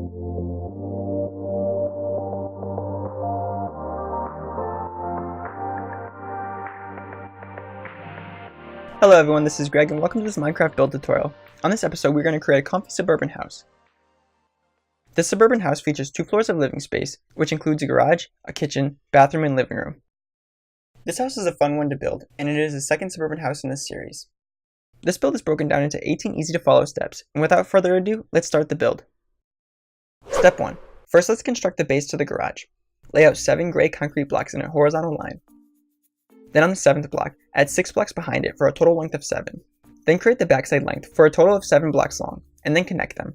Hello everyone, this is Greg and welcome to this Minecraft build tutorial. On this episode we're going to create a comfy suburban house. This suburban house features 2 floors of living space, which includes a garage, a kitchen, bathroom, and living room. This house is a fun one to build, and it is the second suburban house in this series. This build is broken down into 18 easy to follow steps, and without further ado, let's start the build. Step 1. First let's construct the base to the garage. Lay out 7 gray concrete blocks in a horizontal line. Then on the 7th block, add 6 blocks behind it for a total length of 7. Then create the backside length for a total of 7 blocks long, and then connect them.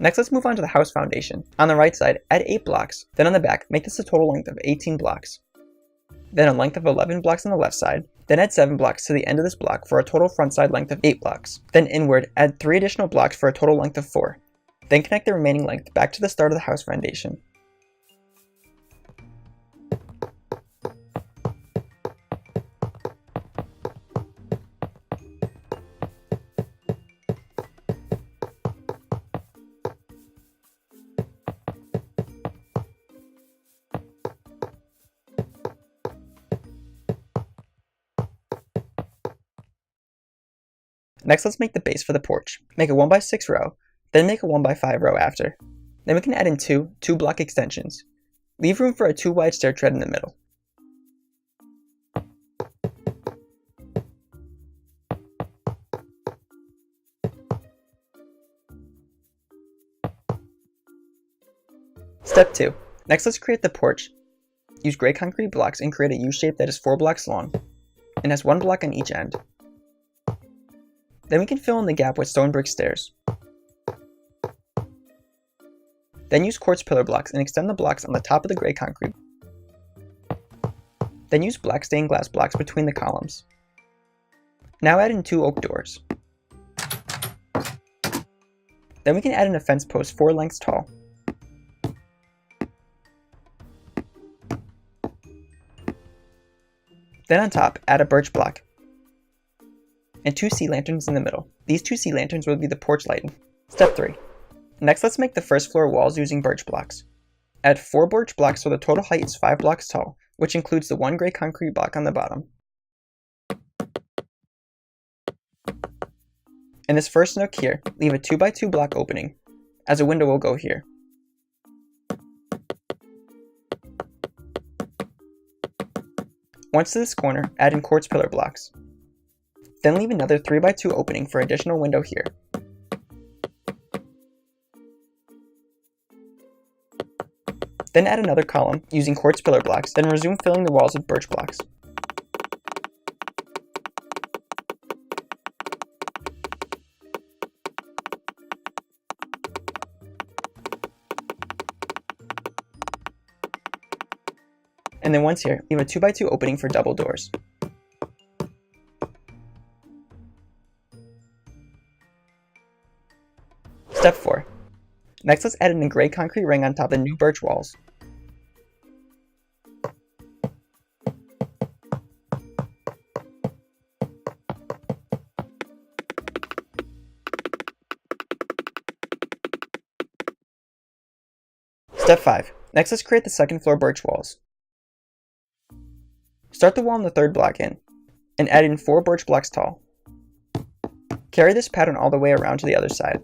Next let's move on to the house foundation. On the right side, add 8 blocks, then on the back, make this a total length of 18 blocks. Then a length of 11 blocks on the left side, then add 7 blocks to the end of this block for a total front side length of 8 blocks. Then inward, add 3 additional blocks for a total length of 4. Then connect the remaining length back to the start of the house foundation. Next let's make the base for the porch. Make a 1x6 row, then make a 1x5 row after. Then we can add in 2 2-block extensions. Leave room for a 2 wide stair tread in the middle. Step 2. Next let's create the porch. Use gray concrete blocks and create a U shape that is 4 blocks long and has 1 block on each end. Then we can fill in the gap with stone brick stairs. Then use quartz pillar blocks and extend the blocks on the top of the gray concrete. Then use black stained glass blocks between the columns. Now add in 2 oak doors. Then we can add in a fence post 4 lengths tall. Then on top, add a birch block and 2 sea lanterns in the middle. These 2 sea lanterns will be the porch lighting. Step 3. Next let's make the first floor walls using birch blocks. Add 4 birch blocks so the total height is 5 blocks tall, which includes the 1 gray concrete block on the bottom. In this first nook here, leave a 2x2 block opening, as a window will go here. Once to this corner, add in quartz pillar blocks. Then leave another 3x2 opening for additional window here. Then add another column using quartz pillar blocks, then resume filling the walls with birch blocks. And then once here, leave a 2x2 opening for double doors. Step 4. Next let's add in a gray concrete ring on top of the new birch walls. Step 5. Next let's create the second floor birch walls. Start the wall on the 3rd block in, and add in 4 birch blocks tall. Carry this pattern all the way around to the other side.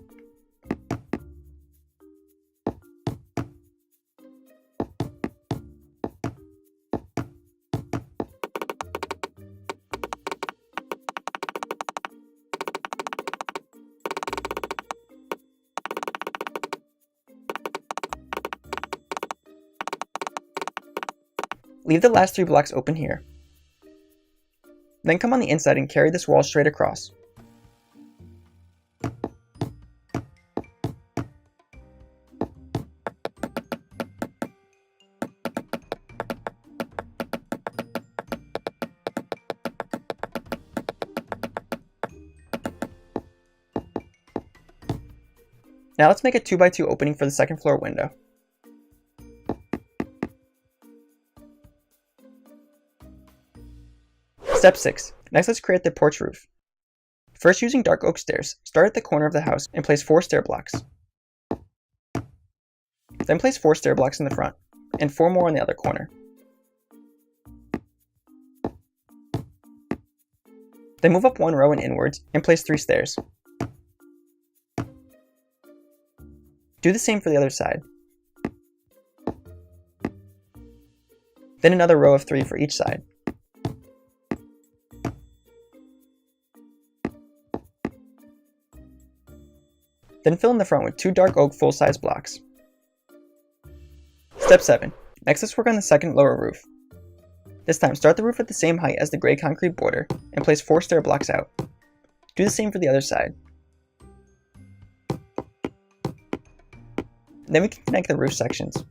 Leave the last 3 blocks open here. Then come on the inside and carry this wall straight across. Now let's make a 2x2 opening for the second floor window. Step 6. Next, let's create the porch roof. First, using dark oak stairs, start at the corner of the house and place 4 stair blocks. Then place 4 stair blocks in the front, and 4 more on the other corner. Then move up 1 row and inwards, and place 3 stairs. Do the same for the other side. Then another row of 3 for each side. Then fill in the front with 2 dark oak full-size blocks. Step 7. Next, let's work on the second lower roof. This time, start the roof at the same height as the gray concrete border and place 4 stair blocks out. Do the same for the other side. Then we can connect the roof sections.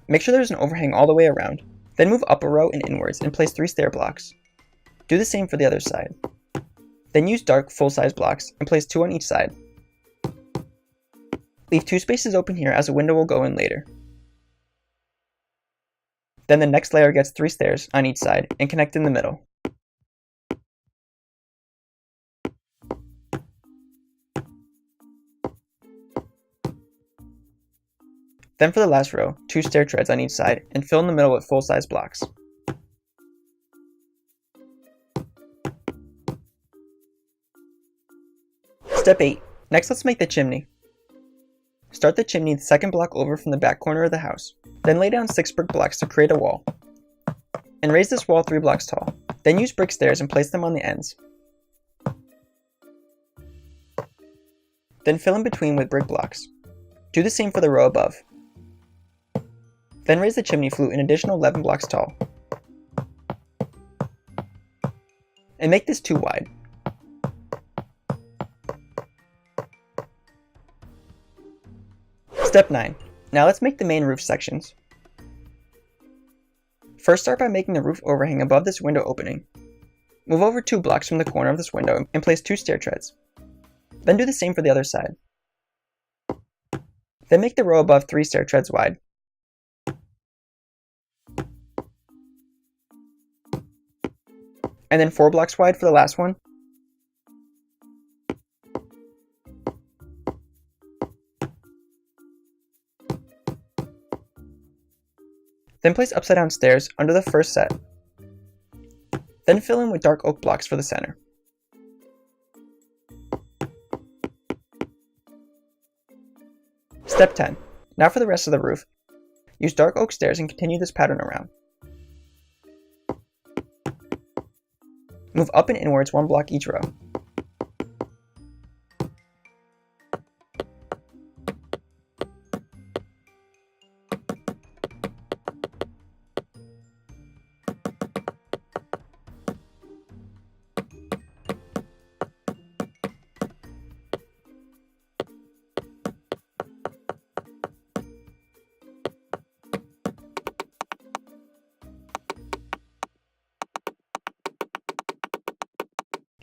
Make sure there's an overhang all the way around. Then move up a row and inwards and place 3 stair blocks. Do the same for the other side. Then use dark full-size blocks and place 2 on each side. Leave 2 spaces open here as a window will go in later. Then the next layer gets 3 stairs on each side and connect in the middle. Then for the last row, 2 stair treads on each side and fill in the middle with full-size blocks. Step 8. Next, let's make the chimney. Start the chimney the second block over from the back corner of the house. Then lay down 6 brick blocks to create a wall. And raise this wall 3 blocks tall. Then use brick stairs and place them on the ends. Then fill in between with brick blocks. Do the same for the row above. Then raise the chimney flue an additional 11 blocks tall. And make this 2 wide. Step 9. Now let's make the main roof sections. First, start by making the roof overhang above this window opening. Move over 2 blocks from the corner of this window and place 2 stair treads. Then do the same for the other side. Then make the row above 3 stair treads wide. And then 4 blocks wide for the last one. Then place upside down stairs under the first set. Then fill in with dark oak blocks for the center. Step 10. Now for the rest of the roof. Use dark oak stairs and continue this pattern around. Move up and inwards 1 block each row.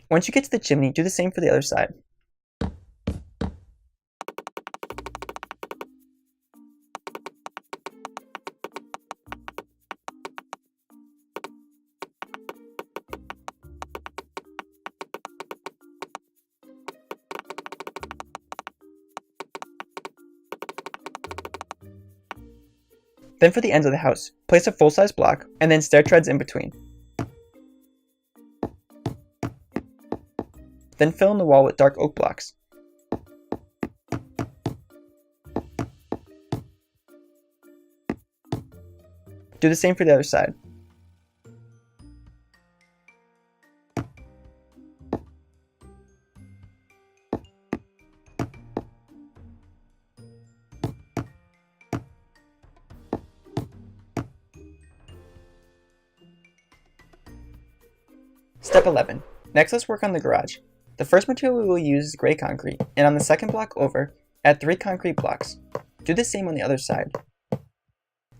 Once you get to the chimney, do the same for the other side. Then for the ends of the house, place a full-size block and then stair treads in between. Then fill in the wall with dark oak blocks. Do the same for the other side. Step 11. Next, let's work on the garage. The first material we will use is gray concrete, and on the second block over, add 3 concrete blocks. Do the same on the other side.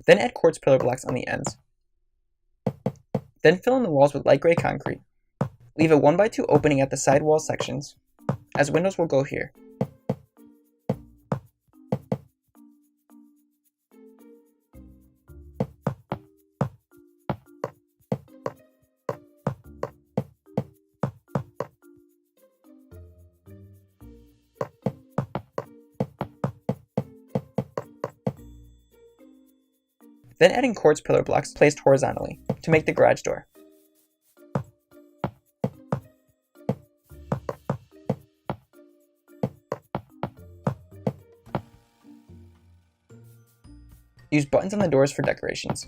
Then add quartz pillar blocks on the ends. Then fill in the walls with light gray concrete. Leave a 1x2 opening at the side wall sections, as windows will go here. then adding quartz pillar blocks placed horizontally to make the garage door. Use buttons on the doors for decorations.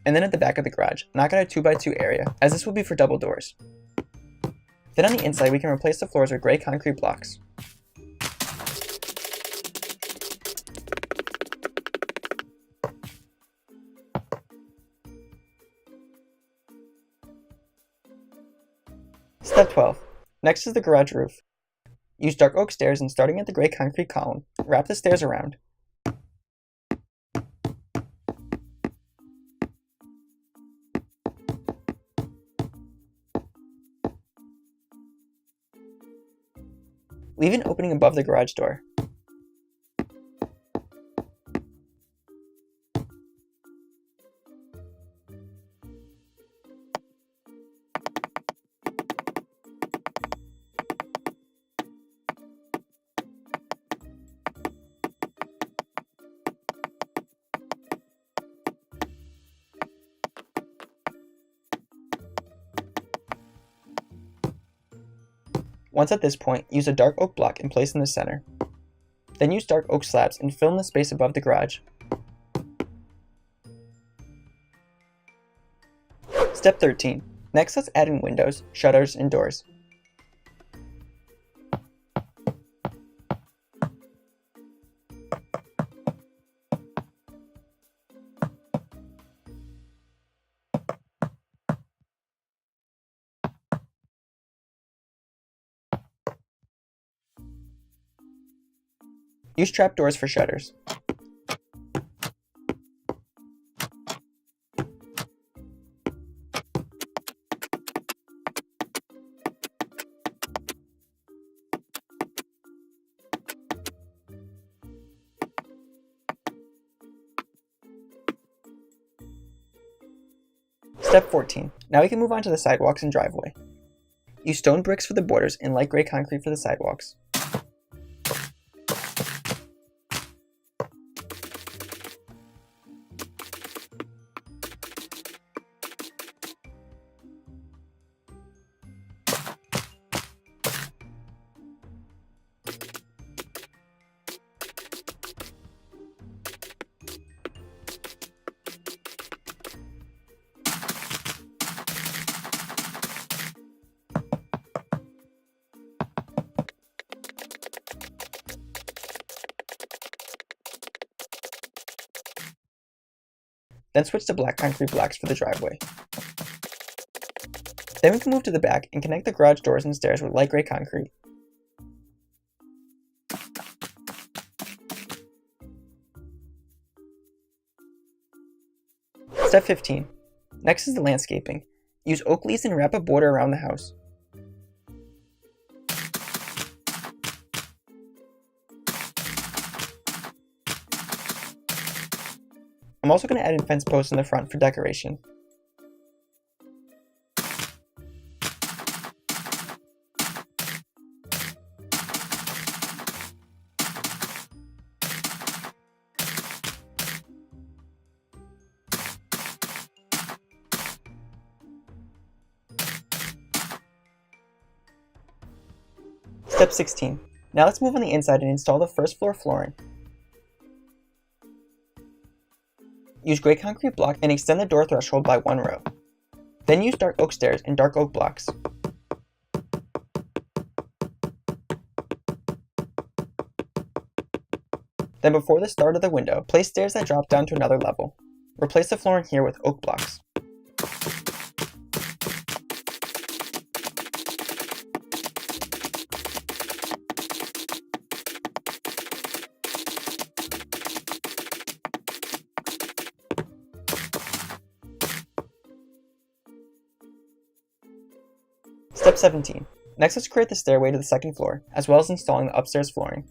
And then at the back of the garage, knock out a 2x2 area, as this will be for double doors. Then on the inside, we can replace the floors with gray concrete blocks. Step 12. Next is the garage roof. Use dark oak stairs and starting at the gray concrete column, wrap the stairs around. Leave an opening above the garage door. Once at this point, use a dark oak block and place in the center. Then use dark oak slabs and fill in the space above the garage. Step 13. Next, let's add in windows, shutters, and doors. Use trapdoors for shutters. Step 14. Now we can move on to the sidewalks and driveway. Use stone bricks for the borders and light gray concrete for the sidewalks. Then switch to black concrete blocks for the driveway. Then we can move to the back and connect the garage doors and stairs with light gray concrete. Step 15. Next is the landscaping. Use oak leaves and wrap a border around the house. I'm also going to add in fence posts in the front for decoration. Step 16. Now let's move on the inside and install the first floor flooring. Use gray concrete block and extend the door threshold by 1 row. Then use dark oak stairs and dark oak blocks. Then before the start of the window, place stairs that drop down to another level. Replace the flooring here with oak blocks. Step 17. Next, let's create the stairway to the second floor, as well as installing the upstairs flooring.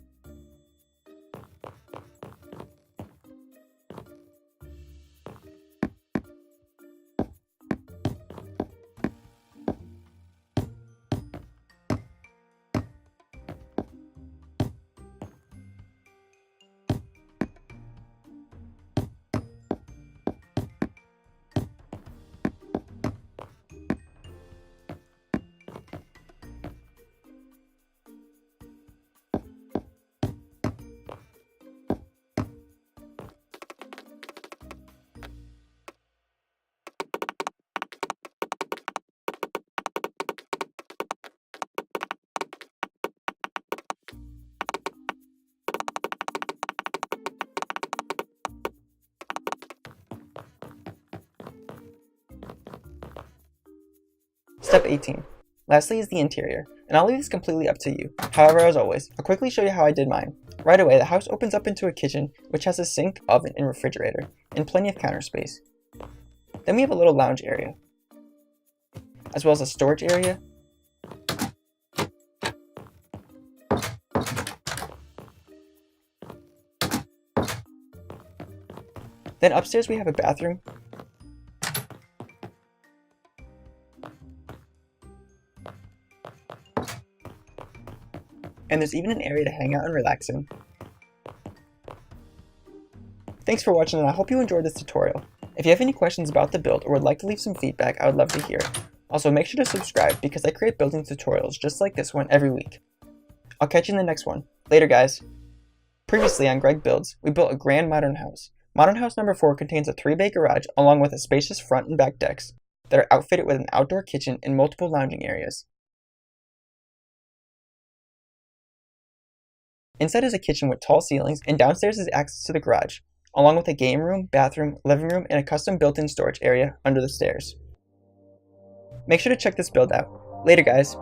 Step 18. Lastly is the interior, and I'll leave this completely up to you. However, as always, I'll quickly show you how I did mine. Right away, the house opens up into a kitchen, which has a sink, oven, and refrigerator, and plenty of counter space. Then we have a little lounge area, as well as a storage area, then upstairs we have a bathroom, and there's even an area to hang out and relax in. Thanks for watching, and I hope you enjoyed this tutorial. If you have any questions about the build or would like to leave some feedback, I would love to hear it. Also, make sure to subscribe because I create building tutorials just like this one every week. I'll catch you in the next one. Later, guys. Previously on Greg Builds, we built a grand modern house. Modern house number 4 contains a 3-bay garage along with a spacious front and back decks that are outfitted with an outdoor kitchen and multiple lounging areas. Inside is a kitchen with tall ceilings, and downstairs is access to the garage, along with a game room, bathroom, living room, and a custom built-in storage area under the stairs. Make sure to check this build out. Later, guys.